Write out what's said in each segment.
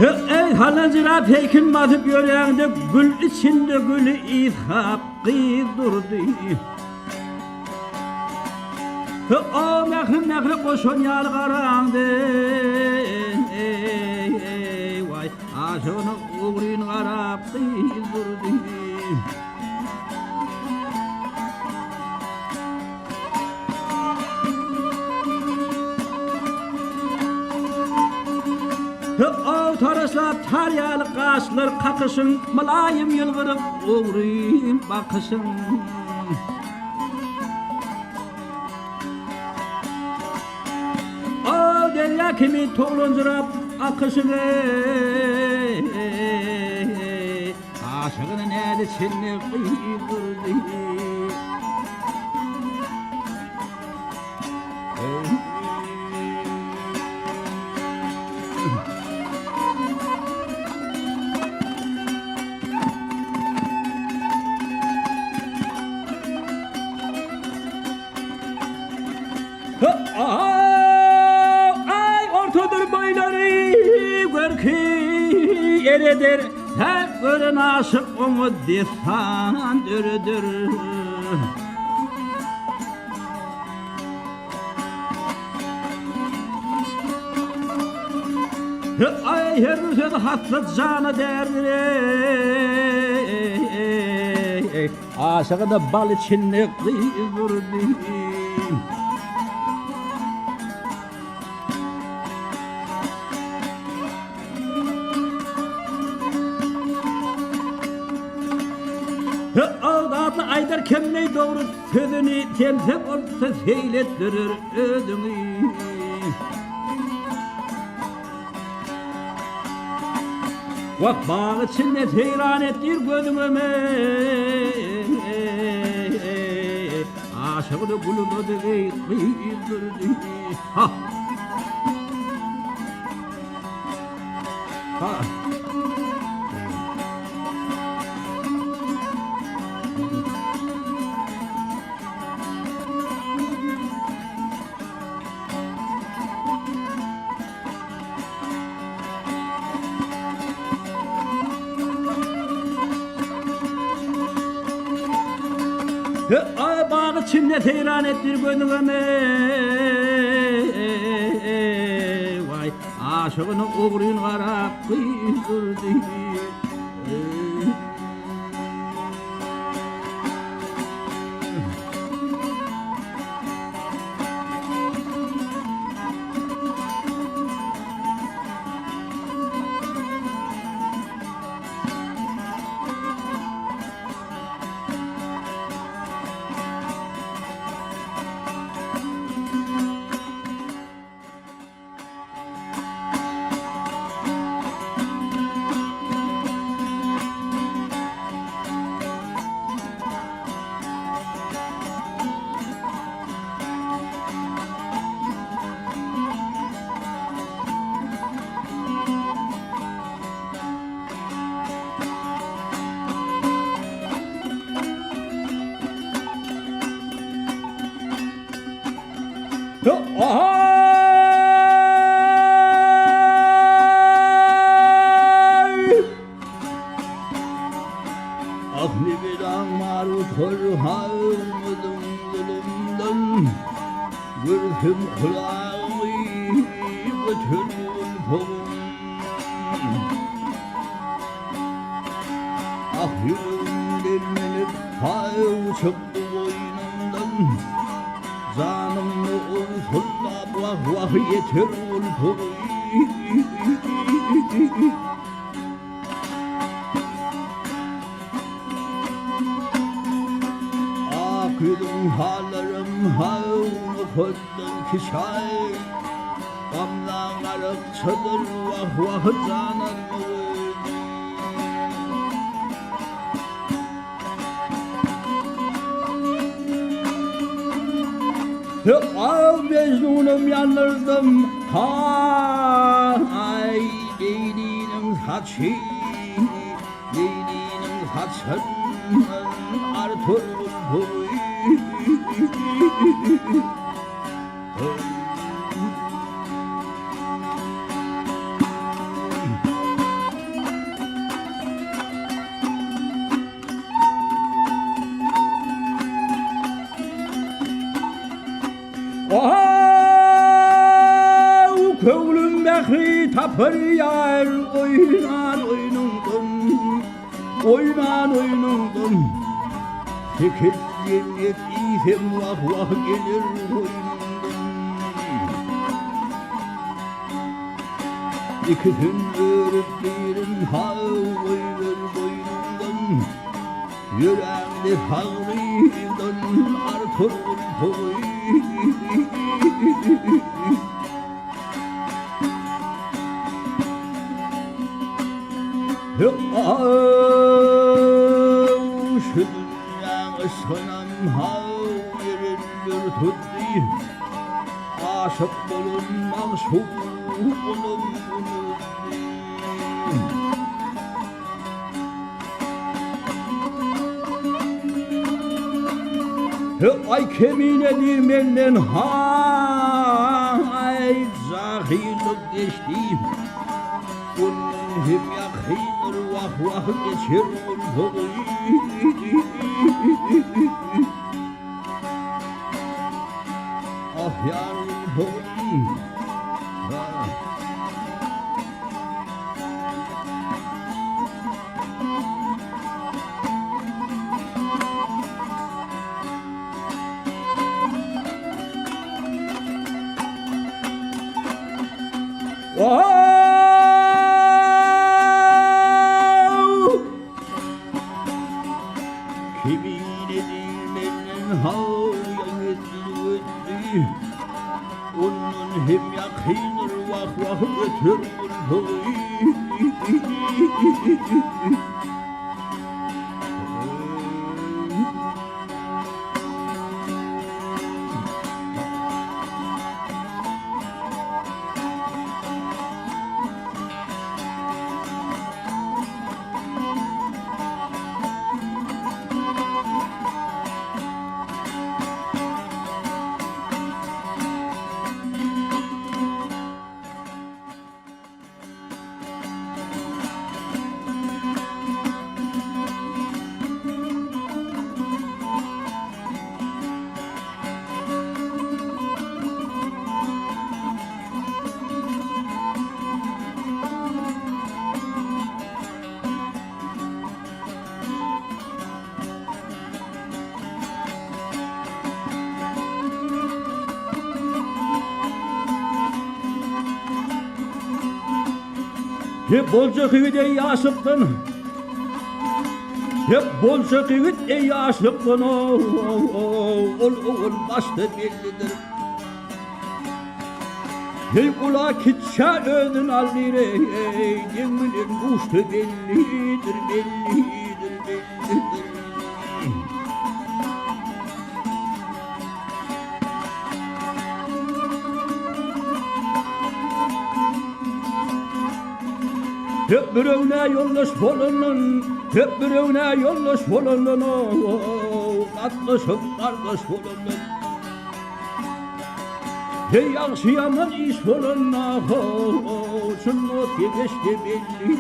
Ey halancıra pekin batıp yüreğinde gül içinde gülü ithap durdu. O mehri mehri koşun yal karandı. Vay aşığını uğrun karap durdu. O tarasla taryalı kaşlar kakışın, Mülayim yılgırıp uğrayım bakışın. O derya kimi toğluncurap akışın. Aşığının eli çinli kıydırdı. Ay ortadır boyları gör ki eredir her görün aşık onu desan dürüdür. Ay her bir söz hasret canı derdir. Aşığı da bal içinde kıydırdı. Ağdatlı aydar kemmey doğru sözünü temsep olsa seylettirir ödümü. Vak bağ içinde seyran ettir gözümü. Aşığını bulunmadı kıydırdı. Ha! Ha! Ay bağ içinde seyran ettir gönlüme. Vay aşığını uğrun karap kıydırdı. Ahli bilan marut hırhalmadım zulümden. Gözüm kulağımı götürür kolum. Ah yüreğim delmenip pay çıktı boynumdan. Canımı fırlap vah vah yeter ulfum. Akılım hallarım havlu kutlu kişay. Gamdan arıp çıdır vah vah canımı. Al Mecnun'um yanırdım. Ay Leyli'nin saçı, Leyli'nin saçından artırım boy. bekri tapır yar oynan oynundun oynan oynundun sekiz yemlet isem vah vah gelir oyunundun ikisini örüp birin havayır boynundan yüreğimde ağrıydın artır toy şu dünya ışkınam havayırır tuttu aşık bulunmak şu bunun ay kemin edirmenden hay zahirlik geçti bunun hem yakınır vah vah geçer ah yavrum kimin edilmenin havyan etli onun hem yakınır vah vah götür hep bolca kıyıt ey aşıktın hep bolca kıyıt ey aşıktın ol başta bellidir hey kula kitşa ödün allir ey geminin kuştu bellidir hep birine yollaş bolunun hep birine yollaş bolunun katlaşıp kardeş bolunun hey yaxşı yaman iş bolunun şunu tegeşte bellidir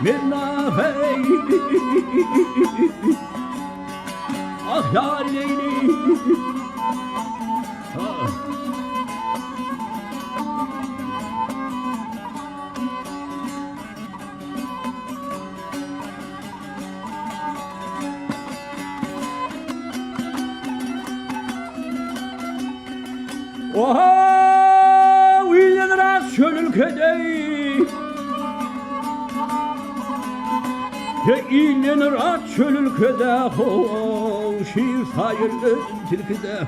Menna hey ah yar leyli oha uyuyanır çöl ülkede İğlenir at çöl ülkede şiir sayır tilkide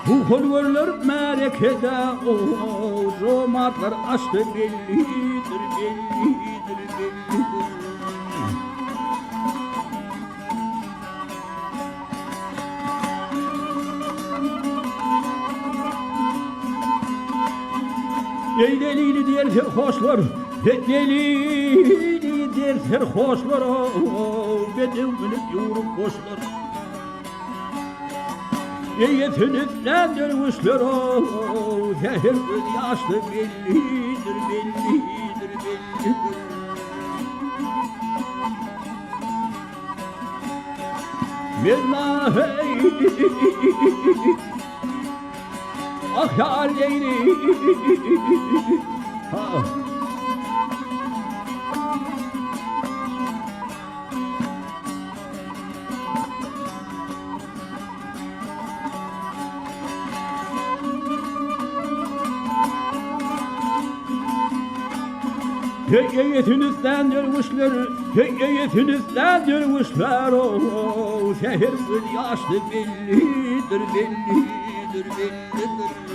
bu kolverler merekede romatlar açtı bellidir ey delili diğer hoşlar delili diğer hoşlar bedevini yorup boşlar ey yetenekten dönmüşler her göz yaşlı bellidir Mirna hey ah ya Leyli ah. Heyyetinizdendir kuşlar, heyyetinizdendir kuşlar. Şehir yaşlı bellidir, bellidir, bellidir.